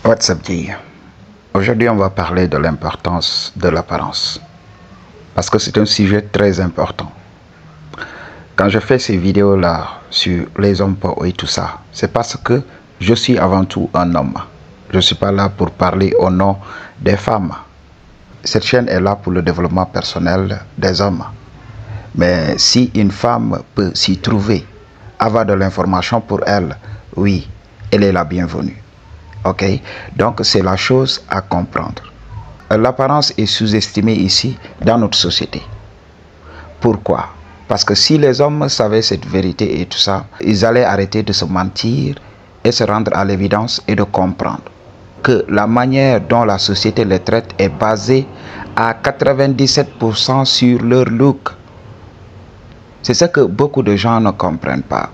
What's up, G? Aujourd'hui, on va parler de l'importance de l'apparence. Parce que c'est un sujet très important. Quand je fais ces vidéos-là sur les hommes et tout ça, c'est parce que je suis avant tout un homme. Je ne suis pas là pour parler au nom des femmes. Cette chaîne est là pour le développement personnel des hommes. Mais si une femme peut s'y trouver, avoir de l'information pour elle, oui, elle est la bienvenue. Ok, donc c'est la chose à comprendre. L'apparence est sous-estimée ici dans notre société. Pourquoi? Parce que si les hommes savaient cette vérité et tout ça, ils allaient arrêter de se mentir et se rendre à l'évidence et de comprendre que la manière dont la société les traite est basée à 97% sur leur look. C'est ce que beaucoup de gens ne comprennent pas.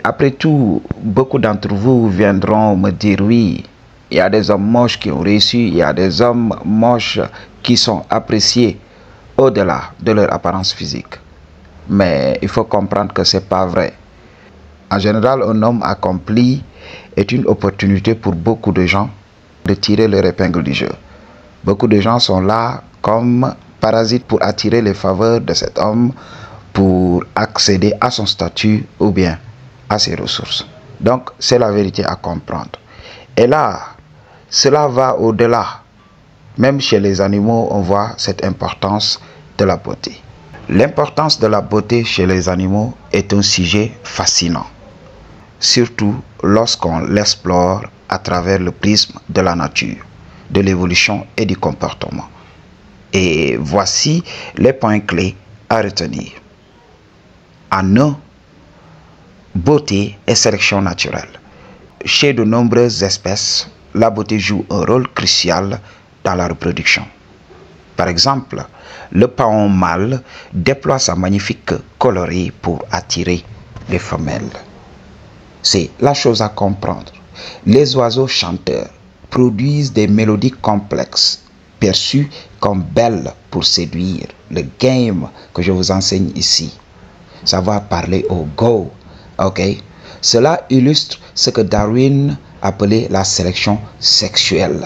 Après tout, beaucoup d'entre vous viendront me dire oui, il y a des hommes moches qui ont réussi, il y a des hommes moches qui sont appréciés au-delà de leur apparence physique. Mais il faut comprendre que ce n'est pas vrai. En général, un homme accompli est une opportunité pour beaucoup de gens de tirer leur épingle du jeu. Beaucoup de gens sont là comme parasites pour attirer les faveurs de cet homme, pour accéder à son statut ou bien à ses ressources. Donc, c'est la vérité à comprendre. Et là, cela va au-delà. Même chez les animaux, on voit cette importance de la beauté. L'importance de la beauté chez les animaux est un sujet fascinant. Surtout lorsqu'on l'explore à travers le prisme de la nature, de l'évolution et du comportement. Et voici les points clés à retenir. En un, beauté et sélection naturelle. Chez de nombreuses espèces, la beauté joue un rôle crucial dans la reproduction. Par exemple, le paon mâle déploie sa magnifique colorie pour attirer les femelles. C'est la chose à comprendre. Les oiseaux chanteurs produisent des mélodies complexes, perçues comme belles pour séduire. Le game que je vous enseigne ici, savoir parler au go. Ok, cela illustre ce que Darwin appelait la sélection sexuelle.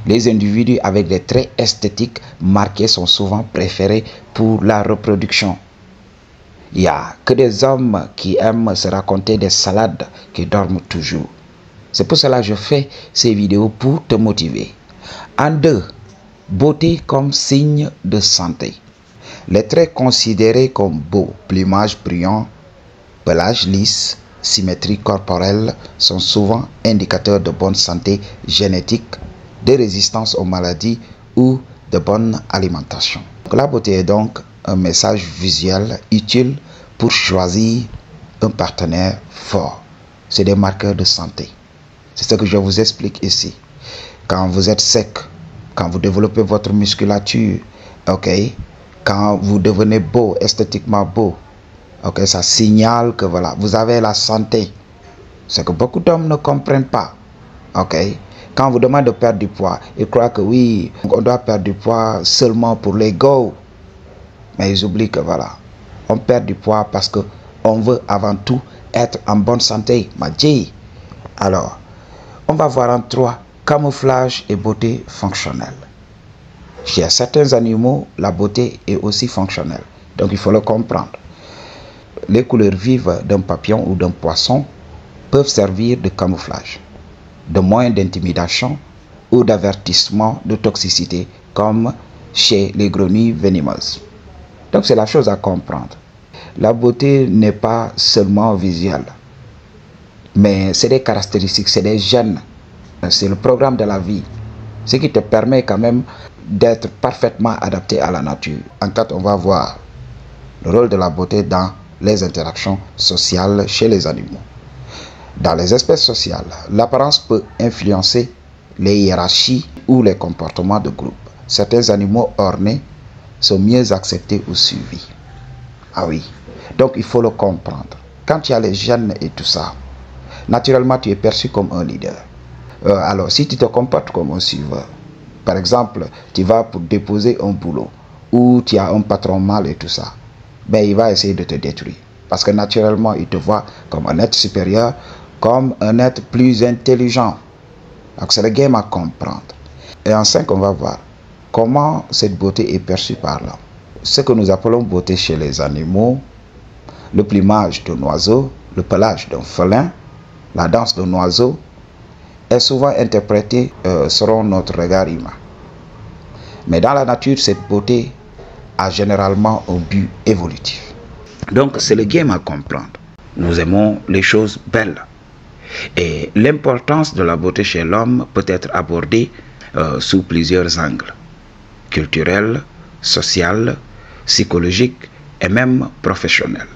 Les individus avec des traits esthétiques marqués sont souvent préférés pour la reproduction. Il n'y a que des hommes qui aiment se raconter des salades qui dorment toujours. C'est pour cela que je fais ces vidéos pour te motiver. En deux, beauté comme signe de santé. Les traits considérés comme beaux, plumage brillant, pelage lisse, symétrie corporelle sont souvent indicateurs de bonne santé génétique, de résistance aux maladies ou de bonne alimentation. La beauté est donc un message visuel utile pour choisir un partenaire fort. C'est des marqueurs de santé. C'est ce que je vous explique ici. Quand vous êtes sec, quand vous développez votre musculature, ok, quand vous devenez beau, esthétiquement beau, ok, ça signale que voilà, vous avez la santé. C'est que beaucoup d'hommes ne comprennent pas. Ok, quand on vous demande de perdre du poids, ils croient que oui, on doit perdre du poids seulement pour l'ego. Mais ils oublient que voilà, on perd du poids parce que on veut avant tout être en bonne santé. Madji. Alors, on va voir en trois: camouflage et beauté fonctionnelle. Chez certains animaux, la beauté est aussi fonctionnelle. Donc il faut le comprendre. Les couleurs vives d'un papillon ou d'un poisson peuvent servir de camouflage, de moyen d'intimidation ou d'avertissement de toxicité, comme chez les grenouilles venimeuses. Donc c'est la chose à comprendre. La beauté n'est pas seulement visuelle, mais c'est des caractéristiques, c'est des gènes, c'est le programme de la vie, ce qui te permet quand même d'être parfaitement adapté à la nature. En cas, on va voir le rôle de la beauté dans les interactions sociales chez les animaux. Dans les espèces sociales, l'apparence peut influencer les hiérarchies ou les comportements de groupe. Certains animaux ornés sont mieux acceptés ou suivis. Ah oui, donc il faut le comprendre. Quand tu as les gènes et tout ça, naturellement tu es perçu comme un leader. Alors si tu te comportes comme un suiveur, par exemple, tu vas pour déposer un boulot ou tu as un patron mâle et tout ça, ben il va essayer de te détruire. Parce que naturellement, il te voit comme un être supérieur, comme un être plus intelligent. Donc c'est le game à comprendre. Et en 5, on va voir comment cette beauté est perçue par l'homme. Ce que nous appelons beauté chez les animaux, le plumage d'un oiseau, le pelage d'un félin, la danse d'un oiseau, est souvent interprétée selon notre regard humain. Mais dans la nature, cette beauté a généralement un but évolutif. Donc c'est le game à comprendre. Nous aimons les choses belles. Et l'importance de la beauté chez l'homme peut être abordée sous plusieurs angles. Culturel, social, psychologique et même professionnel.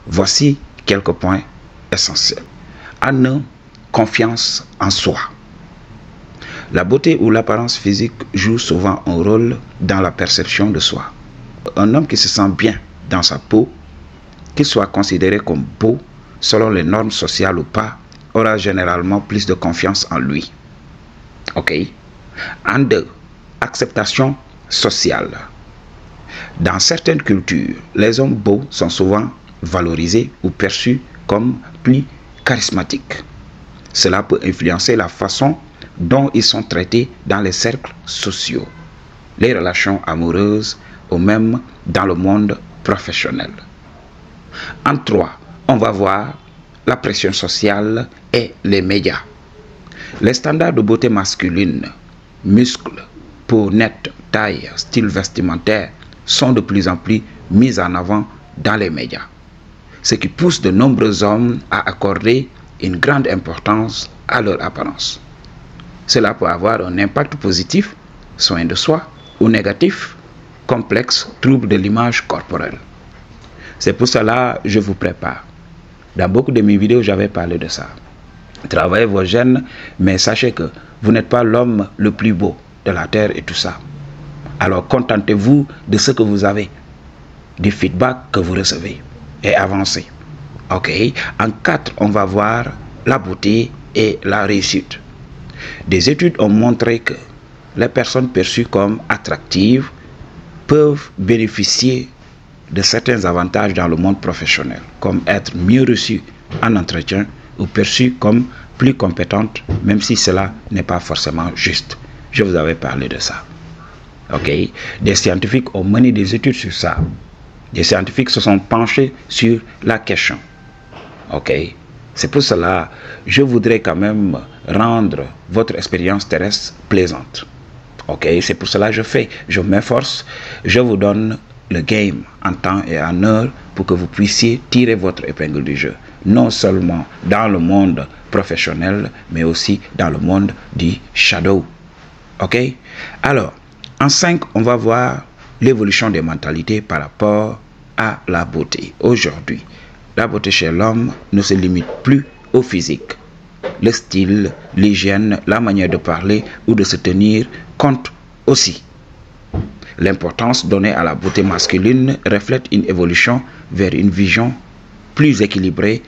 Voici quelques points essentiels. En confiance en soi. La beauté ou l'apparence physique joue souvent un rôle dans la perception de soi. Un homme qui se sent bien dans sa peau, qu'il soit considéré comme beau selon les normes sociales ou pas, aura généralement plus de confiance en lui. Ok? En 2, acceptation sociale. Dans certaines cultures, les hommes beaux sont souvent valorisés ou perçus comme plus charismatiques. Cela peut influencer la façon dont ils sont traités dans les cercles sociaux, les relations amoureuses ou même dans le monde professionnel. En 3, on va voir la pression sociale et les médias. Les standards de beauté masculine, muscles, peau nette, taille, style vestimentaire sont de plus en plus mis en avant dans les médias, ce qui pousse de nombreux hommes à accorder une grande importance à leur apparence. Cela peut avoir un impact positif, soin de soi, ou négatif, complexe, trouble de l'image corporelle. C'est pour cela que je vous prépare. Dans beaucoup de mes vidéos, j'avais parlé de ça. Travaillez vos gènes, mais sachez que vous n'êtes pas l'homme le plus beau de la terre et tout ça. Alors contentez-vous de ce que vous avez, du feedback que vous recevez et avancez. Ok. En 4, on va voir la beauté et la réussite. Des études ont montré que les personnes perçues comme attractives peuvent bénéficier de certains avantages dans le monde professionnel, comme être mieux reçues en entretien ou perçues comme plus compétentes, même si cela n'est pas forcément juste. Je vous avais parlé de ça. Ok. Des scientifiques ont mené des études sur ça. Des scientifiques se sont penchés sur la question. Ok. C'est pour cela que je voudrais quand même rendre votre expérience terrestre plaisante. Ok. C'est pour cela que je m'efforce, je vous donne le game en temps et en heure pour que vous puissiez tirer votre épingle du jeu. Non seulement dans le monde professionnel, mais aussi dans le monde du shadow. Ok? Alors, en 5, on va voir l'évolution des mentalités par rapport à la beauté. Aujourd'hui, la beauté chez l'homme ne se limite plus au physique. Le style, l'hygiène, la manière de parler ou de se tenir compte aussi. L'importance donnée à la beauté masculine reflète une évolution vers une vision plus équilibrée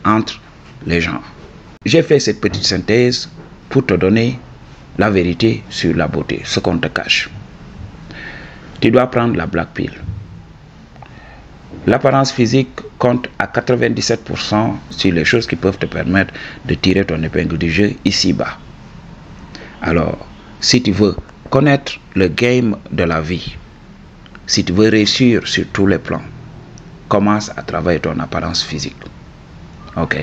entre les genres. J'ai fait cette petite synthèse pour te donner la vérité sur la beauté, ce qu'on te cache. Tu dois prendre la black pill. L'apparence physique compte à 97% sur les choses qui peuvent te permettre de tirer ton épingle du jeu ici-bas. Alors, si tu veux connaître le game de la vie, si tu veux réussir sur tous les plans, commence à travailler ton apparence physique. Ok?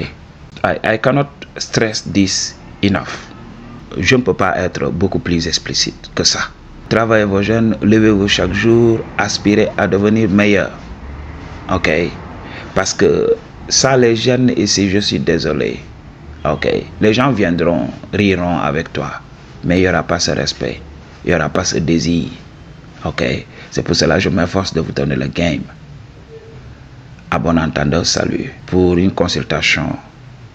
I cannot stress this enough. Je ne peux pas être beaucoup plus explicite que ça. Travaillez vos gènes, levez-vous chaque jour, aspirez à devenir meilleur. Ok? Parce que ça, les gènes ici, je suis désolé. Ok? Les gens viendront, riront avec toi, mais il n'y aura pas ce respect. Il n'y aura pas ce désir. Ok? C'est pour cela que je m'efforce de vous donner le game. À bon entendeur, salut. Pour une consultation,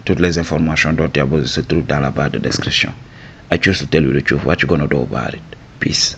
toutes les informations dont tu as besoin se trouvent dans la barre de description. I choose to tell you the truth. What you gonna do about it? Peace.